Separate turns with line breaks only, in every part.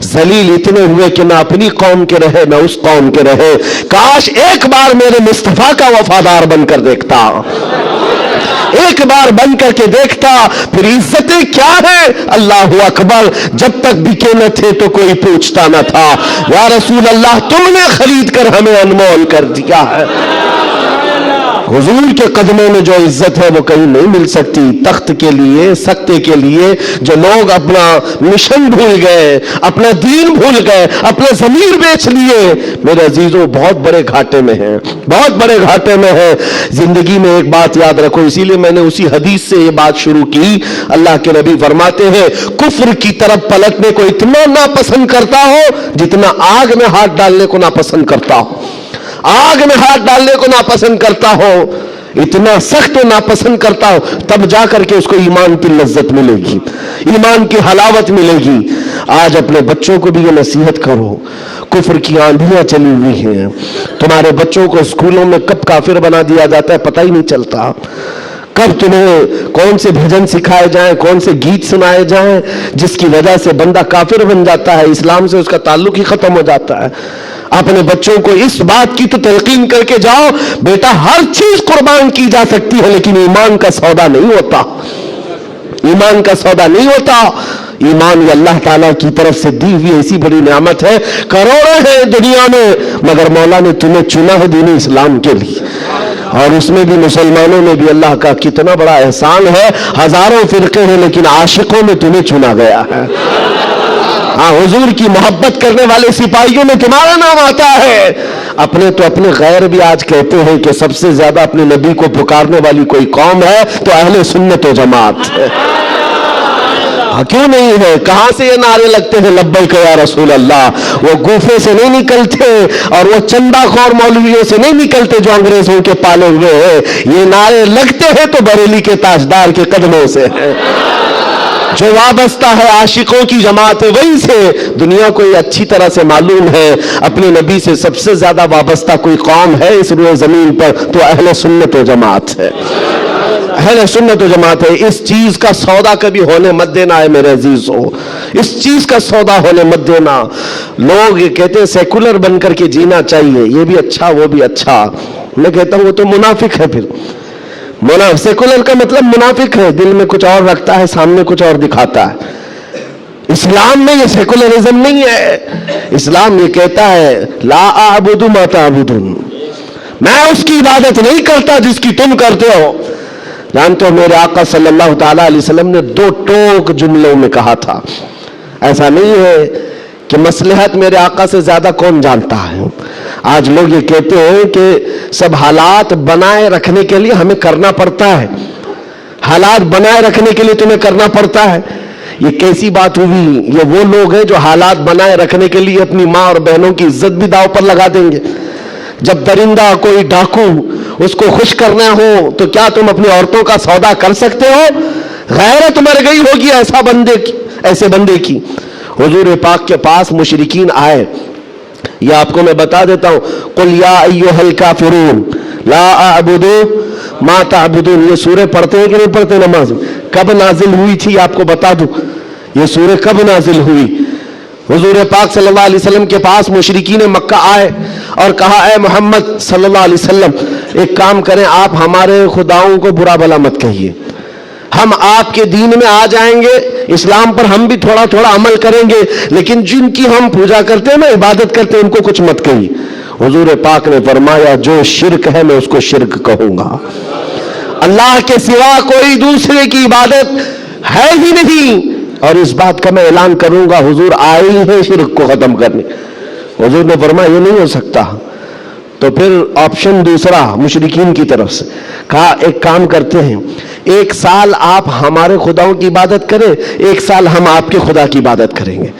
जलील इतने हुए कि ना अपनी कौम के रहे ना उस कौम के रहे। काश एक बार मेरे मुस्तफा का वफादार बनकर देखता, एक बार बन करके देखता, फिर इज्जतें क्या है। अल्लाह अकबर, जब तक बिके न थे तो कोई पूछता न था। या रसूल अल्लाह, तुमने खरीद कर हमें अनमोल कर दिया है। हुजूर के कदमों में जो इज्जत है वो कहीं नहीं मिल सकती। तख्त के लिए, सत्ते के लिए जो लोग अपना मिशन भूल गए, अपना दीन भूल गए, अपना ज़मीर बेच लिए, मेरे अजीजों बहुत बड़े घाटे में हैं, बहुत बड़े घाटे में हैं। जिंदगी में एक बात याद रखो, इसीलिए मैंने उसी हदीस से ये बात शुरू की। अल्लाह के नबी फरमाते हैं, कुफ्र की तरफ पलटने को इतना नापसंद करता हो जितना आग में हाथ डालने को नापसंद करता हो। आग में हाथ डालने को नापसंद करता हो, इतना सख्त नापसंद करता हो, तब जाकर के उसको ईमान की लज्जत मिलेगी, ईमान की हलावत मिलेगी। आज अपने बच्चों को भी ये नसीहत करो, कुफ्र की आंधियां चली हुई हैं। तुम्हारे बच्चों को स्कूलों में कब काफिर बना दिया जाता है पता ही नहीं चलता। कब तुम्हें कौन से भजन सिखाए जाएं, कौन से गीत सुनाए जाएं, जिसकी वजह से बंदा काफिर बन जाता है, इस्लाम से उसका ताल्लुक ही खत्म हो जाता है। अपने बच्चों को इस बात की तो तलकीन करके जाओ, बेटा हर चीज कुर्बान की जा सकती है लेकिन ईमान का सौदा नहीं होता, ईमान का सौदा नहीं होता। ईमान ये अल्लाह ताला की तरफ से दी हुई ऐसी बड़ी नेमत है, करोड़ों हैं दुनिया में, मगर मौला ने तुम्हें चुना है दीन इस्लाम के लिए, और उसमें भी मुसलमानों में भी अल्लाह का कितना बड़ा एहसान है। हजारों फिरके हैं लेकिन आशिकों में तुम्हें चुना गया है। हाँ, हुजूर की मोहब्बत करने वाले सिपाहियों में तुम्हारा नाम आता है। अपने तो अपने गैर भी आज कहते हैं कि सबसे ज्यादा अपने नबी को पुकारने वाली कोई कौम है तो अहले सुन्नत व जमात है। क्यों नहीं है? कहां से ये नारे लगते हैं लब्बैक या रसूल अल्लाह? वो गुफे से नहीं निकलते और वो चंदाखोर मौलवियों से नहीं निकलते जो अंग्रेजों के पाले हुए हैं। ये नारे लगते हैं तो बरेली के ताजदार के कदमों से है। जो वाबस्ता है आशिकों की जमात है वहीं से। दुनिया को ये अच्छी तरह से मालूम है, अपने नबी से सबसे ज्यादा वाबस्ता कोई कौम है इस रुए जमीन पर तो अहले सुन्नत व जमात है, अहले सुन्नत व जमात है। इस चीज का सौदा कभी होने मत देना है मेरे अजीजों, इस चीज का सौदा होने मत देना। लोग ये कहते हैं सेकुलर बन करके जीना चाहिए, ये भी अच्छा वो भी अच्छा। मैं कहता हूं वो तो मुनाफिक है। फिर सेकुलर का मतलब मुनाफिक है, दिल में कुछ और रखता है, सामने कुछ और दिखाता है। इस्लाम में ये सेकुलरिज्म नहीं है। इस्लाम ये कहता है ला आबुदु मा ताबुदुन, मैं उसकी इबादत नहीं करता जिसकी तुम करते हो। जानते हो मेरे आका सल्लल्लाहु ताला अलैहि वसल्लम ने 2 टोक जुमलों में कहा था। ऐसा नहीं है कि मसलहत मेरे आका से ज्यादा कौन जानता है। आज लोग ये कहते हैं कि सब हालात बनाए रखने के लिए हमें करना पड़ता है, हालात बनाए रखने के लिए तुम्हें करना पड़ता है। ये कैसी बात हुई? ये वो लोग हैं जो हालात बनाए रखने के लिए अपनी माँ और बहनों की इज्जत भी दांव पर लगा देंगे। जब दरिंदा कोई डाकू उसको खुश करना हो तो क्या तुम अपनी औरतों का सौदा कर सकते हो? गैरत मर गई होगी ऐसे बंदे की। हुजूर पाक के पास मुशरिकीन आए, ये आपको मैं बता देता हूं। कुल या अय्युहल काफिरून ला अअबुदु मा ताबुदून, ये सूरह पढ़ते हैं कि नहीं पढ़ते नमाज? कब नाजिल हुई थी आपको बता दूं, ये सूरह कब नाजिल हुई? हुजूर पाक सल्लल्लाहु अलैहि वसल्लम के पास मुशरिकीन मक्का आए और कहा, ऐ मोहम्मद सल्लल्लाहु अलैहि वसल्लम, एक काम करें, आप हमारे खुदाओं को बुरा भला मत कहिए, हम आपके दीन में आ जाएंगे, इस्लाम पर हम भी थोड़ा थोड़ा अमल करेंगे, लेकिन जिनकी हम पूजा करते हैं ना, इबादत करते हैं, उनको कुछ मत कहिए। हुजूर पाक ने फरमाया, जो शिर्क है मैं उसको शिर्क कहूंगा। अल्लाह के सिवा कोई दूसरे की इबादत है ही नहीं, और इस बात का मैं ऐलान करूंगा, हुजूर आए ही है शिर्क को खत्म करने। हुजूर ने फरमाया ये नहीं हो सकता। तो फिर ऑप्शन दूसरा मुशरिकीन की तरफ से कहा, एक काम करते हैं, 1 साल आप हमारे खुदाओं की इबादत करें, 1 साल हम आपके खुदा की इबादत करेंगे।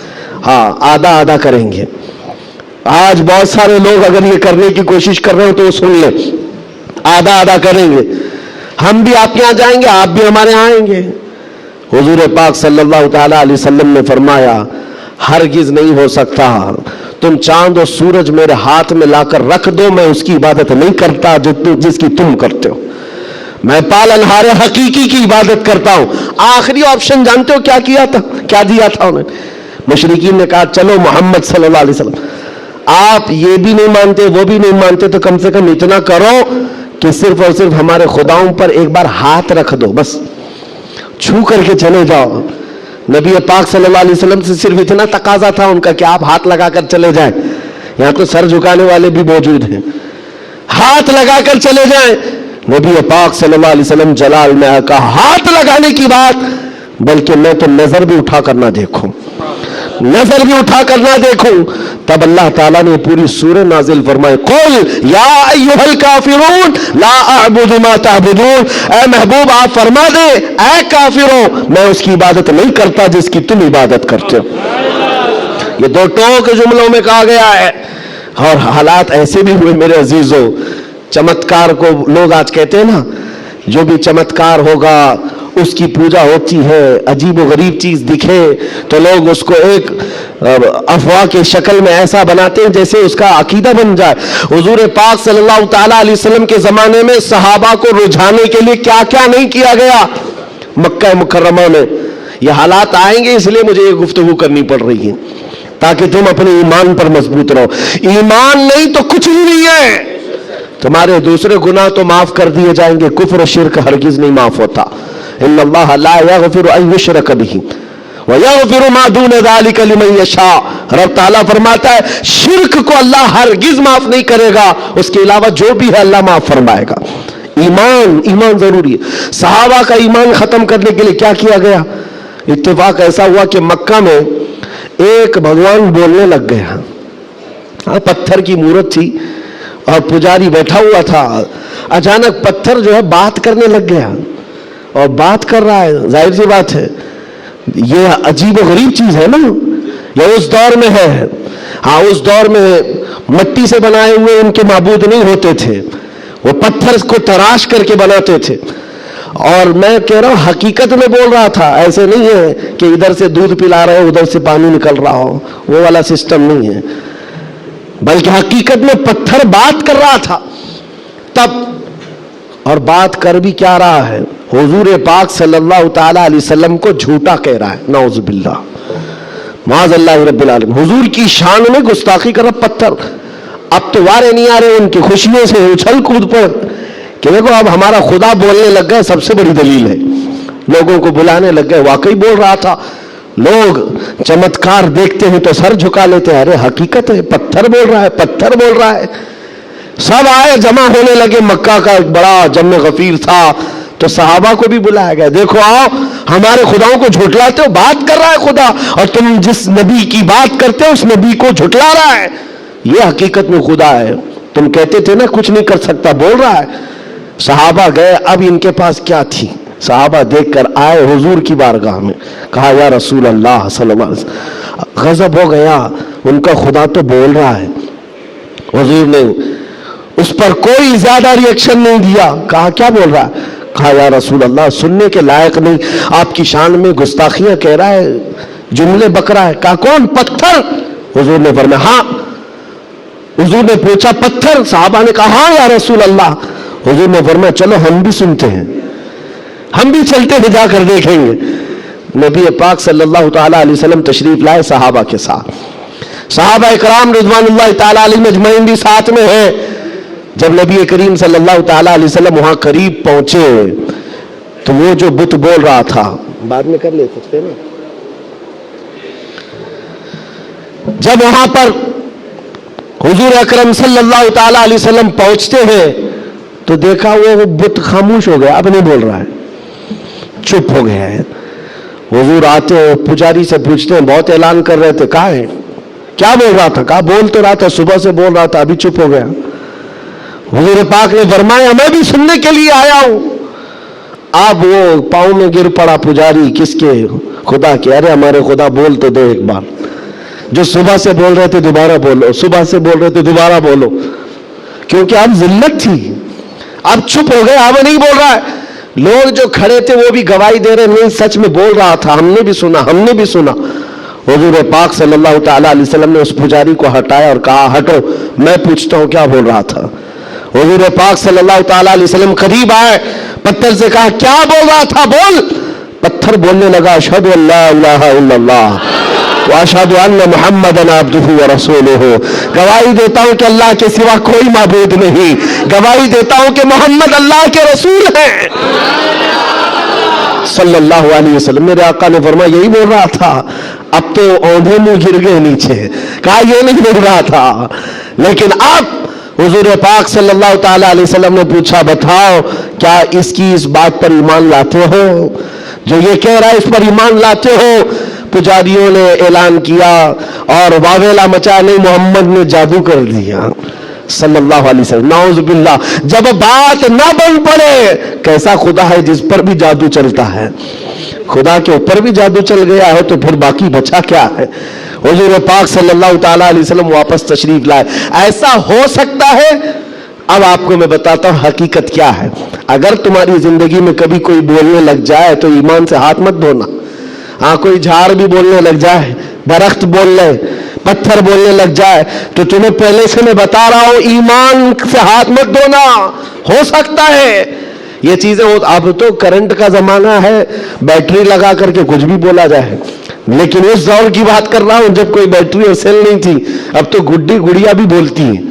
हाँ, आधा आधा करेंगे। आज बहुत सारे लोग अगर ये करने की कोशिश कर रहे हो तो सुन ले, आधा आधा करेंगे, हम भी आपके यहाँ जाएंगे, आप भी हमारे यहाँ आएंगे। हुजूर पाक सल्लल्लाहु ताला अलैहि वसल्लम ने फरमाया, हरगिज नहीं हो सकता। तुम चांद और सूरज मेरे हाथ में लाकर रख दो, मैं उसकी इबादत नहीं करता जिसकी तुम करते हो। मैं पालनहारे हकीकी की इबादत करता हूं। आखिरी ऑप्शन जानते हो क्या किया था, क्या दिया था उन्होंने? मुशरिकीन ने कहा चलो मोहम्मद सल्लल्लाहु अलैहि वसल्लम, आप ये भी नहीं मानते वो भी नहीं मानते तो कम से कम इतना करो कि सिर्फ और सिर्फ हमारे खुदाओं पर एक बार हाथ रख दो, बस छू करके चले जाओ। नबी पाक सल्लल्लाहु अलैहि वसल्लम से सिर्फ इतना तकाजा था उनका कि आप हाथ लगाकर चले जाएं। यहां तो सर झुकाने वाले भी मौजूद हैं, हाथ लगाकर चले जाएं। नबी पाक सल्लल्लाहु अलैहि वसल्लम जलाल में कहा हाथ लगाने की बात, बल्कि मैं तो नजर भी उठा कर ना देखूं, नजर भी उठा कर ना देखूं। तब अल्लाह ताला ने पूरी सूरह नाजिल फरमाई, कुल या अय्युहल काफिरून ला अअबुदु मा तअबुदून, ऐ महबूब आप फरमा दे ऐ काफिरों मैं उसकी इबादत नहीं करता जिसकी तुम इबादत करते हो। ये दो टोक जुमलों में कहा गया है। और हालात ऐसे भी हुए मेरे अजीजों, चमत्कार को लोग आज कहते हैं ना, जो भी चमत्कार होगा उसकी पूजा होती है, अजीब व गरीब चीज दिखे तो लोग उसको एक अफवाह के शक्ल में ऐसा बनाते हैं जैसे उसका अकीदा बन जाए। हुजूर पाक सल्लल्लाहु ताला अलैहि वसल्लम के जमाने में सहाबा को रुझाने के लिए क्या क्या नहीं किया गया मक्का मुकर्रमा में। ये हालात आएंगे इसलिए मुझे ये गुफ्तगू करनी पड़ रही है ताकि तुम अपने ईमान पर मजबूत रहो। ईमान नहीं तो कुछ भी नहीं है। तुम्हारे दूसरे गुनाह तो माफ कर दिए जाएंगे, कुफ्र शिर्क हरगिज नहीं माफ होता। इन्नल्लाह ला यगफिरु अन युशरक बिही व यगफिरु मा दून ज़ालिका लिमन यशा। रब ताला फरमाता है शिर्क को अल्लाह हरगिज माफ नहीं करेगा, उसके अलावा जो भी है अल्लाह माफ फरमाएगा। ईमान जरूरी है। सहाबा का ईमान खत्म करने के लिए क्या किया गया? इत्तेफाक ऐसा हुआ कि मक्का में एक भगवान बोलने लग गया। पत्थर की मूर्त थी और पुजारी बैठा हुआ था। अचानक पत्थर जो है बात करने लग गया और बात कर रहा है। जाहिर सी बात है ये अजीब व गरीब चीज है ना, ये उस दौर में है। हाँ, उस दौर में मट्टी से बनाए हुए उनके माबूद नहीं होते थे, वो पत्थर को तराश करके बनाते थे। और मैं कह रहा हूं हकीकत में बोल रहा था, ऐसे नहीं है कि इधर से दूध पिला रहे हो उधर से पानी निकल रहा हो, वो वाला सिस्टम नहीं है, बल्कि हकीकत में पत्थर बात कर रहा था तब। और बात कर भी क्या रहा है? हुजूर पाक सल्लल्लाहु ताला अलैहि वसल्लम को झूठा कह रहा है, नाउज़ु बिल्लाह, माज़अल्लाह रब्बिल आलमीन। हुजूर की शान में गुस्ताखी कर रहा पत्थर। अब तो वारे नहीं आ रहे उनकी खुशियों से उछल कूद पर कि देखो अब हमारा खुदा बोलने लग गए, सबसे बड़ी दलील है। लोगों को बुलाने लग गए, वाकई बोल रहा था। लोग चमत्कार देखते हैं तो सर झुका लेते हैं, अरे हकीकत है पत्थर बोल रहा है, पत्थर बोल रहा है। सब आए, जमा होने लगे। मक्का का एक बड़ा जम्मे गफीर था तो सहाबा को भी बुलाया गया, देखो आओ हमारे खुदाओं को झुटलाते हो, बात कर रहा है खुदा, और तुम जिस नबी की बात करते हो उस नबी को झुटला रहा है। ये हकीकत में खुदा है, तुम कहते थे ना कुछ नहीं कर सकता, बोल रहा है। सहाबा गए, अब इनके पास क्या थी? सहाबा देखकर आए हुजूर की बारगाह में, कहा या रसूल अल्लाह सल्लल्लाहु अलैहि वसल्लम, गजब हो गया, उनका खुदा तो बोल रहा है। हुजूर ने उस पर कोई ज्यादा रिएक्शन नहीं दिया। कहा क्या बोल रहा है? कहा या रसूल अल्लाह सुनने के लायक नहीं, आपकी शान में गुस्ताखियां कह रहा है, जुमले बक रहा है। कहा कौन? पत्थर। हुजूर ने फरमाया हाँ। हुजूर ने पूछा पत्थर? साहबा ने कहा हाँ या रसूल अल्लाह। हुजूर ने फरमाया चलो हम भी सुनते हैं, हम भी चलते हैं, जाकर देखेंगे। नबी पाक सल्लल्लाहु ताला अलैहि वसल्लम तशरीफ लाए सहाबा के साथ। सहाबा इकराम रिज़वानुल्लाह ताला अलैहिम अजमईन भी साथ में है। जब नबी करीम सल्लल्लाहु ताला अलैहि वसल्लम वहां करीब पहुंचे तो वो जो बुत बोल रहा था, बाद में कर ले सकते ना, जब वहां पर हुजूर अकरम सल्लल्लाहु ताला अलैहि वसल्लम पहुंचते हैं तो देखा वो बुत खामोश हो गया, अब नहीं बोल रहा है, चुप हो गया है। हुजूर आते हैं, पुजारी से पूछते हैं, बहुत ऐलान कर रहे थे, कहाँ है? क्या बोल रहा था? कहा बोल तो रहा था, सुबह से बोल रहा था, अभी चुप हो गया। हुजूर पाक ने फरमाया मैं भी सुनने के लिए आया हूं। अब वो पांव में गिर पड़ा पुजारी, किसके? खुदा के। अरे हमारे खुदा बोल तो दो एक बार, जो सुबह से बोल रहे थे दोबारा बोलो, सुबह से बोल रहे थे दोबारा बोलो, क्योंकि अब जिल्लत थी। अब चुप हो गए, अब नहीं बोल रहा है। लोग जो खड़े थे वो भी गवाही दे रहे, नहीं सच में बोल रहा था, हमने भी सुना, हमने भी सुना। हुजूर पाक सल्लल्लाहु ताला अलैहि वसल्लम ने उस पुजारी को हटाया और कहा हटो, मैं पूछता हूं क्या बोल रहा था। हुजूर पाक सल्लल्लाहु ताला अलैहि वसल्लम करीब आए, पत्थर से कहा क्या बोल रहा था, बोल। पत्थर बोलने लगा अशहदु अल्ला इलाहा इल्लल्लाह वअशहदु अन्ना मुहम्मदन अब्दुहु व रसूलुहु, गवाही देता हूं कि अल्लाह के सिवा कोई माबूद नहीं, गवाही देता हूं कि मोहम्मद अल्लाह के रसूल हैं सल्लल्लाहु अलैहि वसल्लम। मेरे आका ने फरमाया यही बोल रहा था, अब तो औंधे मुंह गिर गए नीचे, कहा ये नहीं बोल रहा था। लेकिन अब हुजूर पाक सल्लल्लाहु ताला अलैहि वसल्लम ने पूछा, बताओ क्या इसकी इस बात पर ईमान लाते हो, जो ये कह रहा है इस पर ईमान लाते हो? पुजारियों ने ऐलान किया और वावेला मचा, नहीं मोहम्मद ने जादू कर दिया सल्लल्लाहु अलैहि वसल्लम, नाउज़ुबिल्लाह। जब बात ना बन पड़े, कैसा खुदा है जिस पर भी जादू चलता है, खुदा के ऊपर भी जादू चल गया है तो फिर बाकी बचा क्या है? हुजूर पाक सल्लल्लाहु ताला अलैहि वसल्लम वापस तशरीफ लाए। ऐसा हो सकता है? अब आपको मैं बताता हूं हकीकत क्या है। अगर तुम्हारी जिंदगी में कभी कोई बोलने लग जाए तो ईमान से हाथ मत धोना। हाँ, कोई झाड़ भी बोलने लग जाए, दरख्त बोल ले, पत्थर बोलने लग जाए, तो तुम्हें पहले से मैं बता रहा हूं ईमान से हाथ मत धोना। हो सकता है ये चीजें हो। अब तो करंट का जमाना है, बैटरी लगा करके कुछ भी बोला जाए, लेकिन उस दौर की बात कर रहा हूं जब कोई बैटरी और सेल नहीं थी। अब तो गुड्डी गुड़िया भी बोलती है।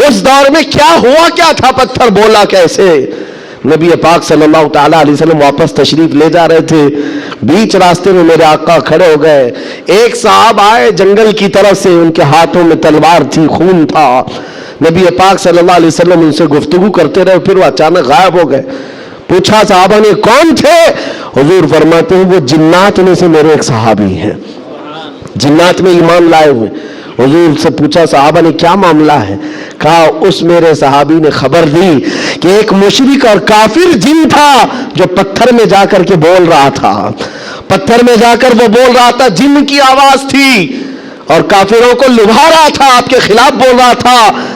उस दौर में क्या हुआ, क्या था, पत्थर बोला कैसे? नबी पाक सल्लल्लाहु ताला अलैहि वसल्लम वापस तशरीफ ले जा रहे थे, बीच रास्ते में मेरे आका खड़े हो गए। एक साहब आए जंगल की तरफ से, उनके हाथों में तलवार थी, खून था। नबी पाक सल्लल्लाहु अलैहि वसल्लम उनसे गुफ्तगू करते रहे, फिर वो अचानक गायब हो गए। पूछा साहबा ने कौन थे? हुजूर फरमाते हैं वो जिन्नात में से मेरे एक सहाबी हैं, जिन्नात में ईमान लाए हुए। हुजूर से पूछा साहबा ने क्या मामला है? कहा उस मेरे सहाबी ने खबर दी कि एक मुशरिक और काफिर जिन था जो पत्थर में जाकर के बोल रहा था, पत्थर में जाकर वो बोल रहा था, जिन की आवाज थी और काफिरों को लुभा रहा था, आपके खिलाफ बोल रहा था।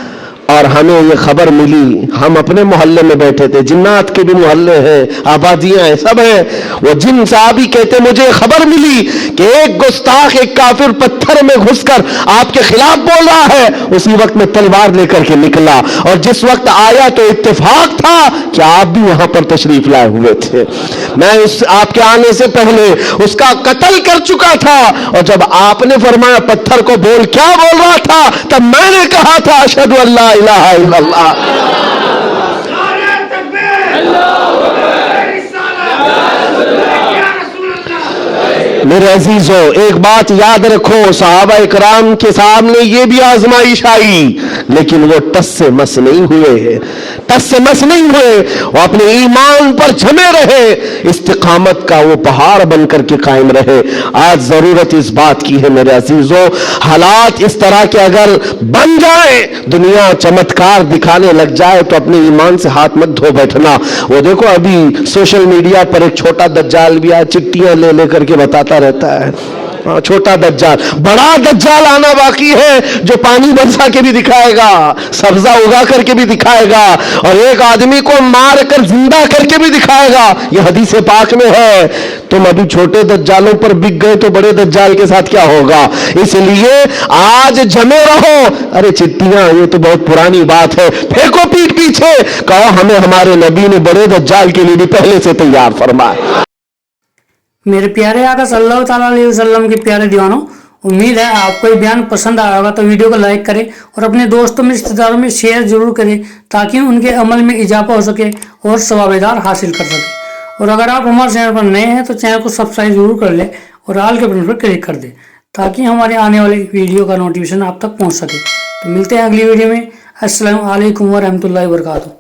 और हमें ये खबर मिली, हम अपने मोहल्ले में बैठे थे, जिन्नात के भी मोहल्ले हैं, आबादियां हैं, सब हैं। वो जिन साहबी कहते मुझे खबर मिली कि एक गुस्ताख, एक काफिर पत्थर में घुसकर आपके खिलाफ बोल रहा है। उसी वक्त में तलवार लेकर के निकला और जिस वक्त आया तो इत्तेफाक था कि आप भी वहां पर तशरीफ लाए हुए थे। मैं उस आपके आने से पहले उसका कत्ल कर चुका था, और जब आपने फरमाया पत्थर को बोल, क्या बोल रहा था? तब मैंने कहा था अशहदु अल्ला इलाहा इल्लल्लाह। मेरे अजीजों, एक बात याद रखो, सहाबा इकराम के सामने ये भी आजमाइश आई, लेकिन वो टस से मस नहीं हुए, टस से मस नहीं हुए। वो अपने ईमान पर जमे रहे, इस्तिकामत का वो पहाड़ बन करके कायम रहे। आज जरूरत इस बात की है मेरे अजीजों, हालात इस तरह के अगर बन जाए, दुनिया चमत्कार दिखाने लग जाए, तो अपने ईमान से हाथ मत धो बैठना। वो देखो अभी सोशल मीडिया पर एक छोटा दज्जाल भी आया, चिट्ठियां ले लेकर के बताता रहता है। छोटा दज्जाल, बड़ा दज्जाल आना बाकी है, जो पानी बरसा के भी दिखाएगा, सब्जा उगा करके भी दिखाएगा, और एक आदमी को मार कर जिंदा करके भी दिखाएगा। यह हदीस पाक में है। तुम अभी छोटे दज्जालों पर बिक गए तो बड़े दज्जाल के साथ क्या होगा? इसलिए आज जमे रहो। अरे चिट्ठियां ये तो बहुत पुरानी बात है, फेंको पीठ पीछे, कहो हमें हमारे नबी ने बड़े दज्जाल के लिए भी पहले से तैयार फरमाया।
मेरे प्यारे आका सल्लल्लाहु ताला अलैहि वसल्लम के प्यारे दीवानों, उम्मीद है आपको ये बयान पसंद आया होगा। तो वीडियो को लाइक करें और अपने दोस्तों में, रिश्तेदारों में शेयर जरूर करें, ताकि उनके अमल में इजाफा हो सके और सवाबेदार हासिल कर सके। और अगर आप हमारे चैनल पर नए हैं तो चैनल को सब्सक्राइब जरूर कर ले और आल के बटन पर क्लिक कर दे, ताकि हमारे आने वाली वीडियो का नोटिफिकेशन आप तक पहुँच सके। तो मिलते हैं अगली वीडियो में। अस्सलामु अलैकुम व रहमतुल्लाहि व बरकातुहू।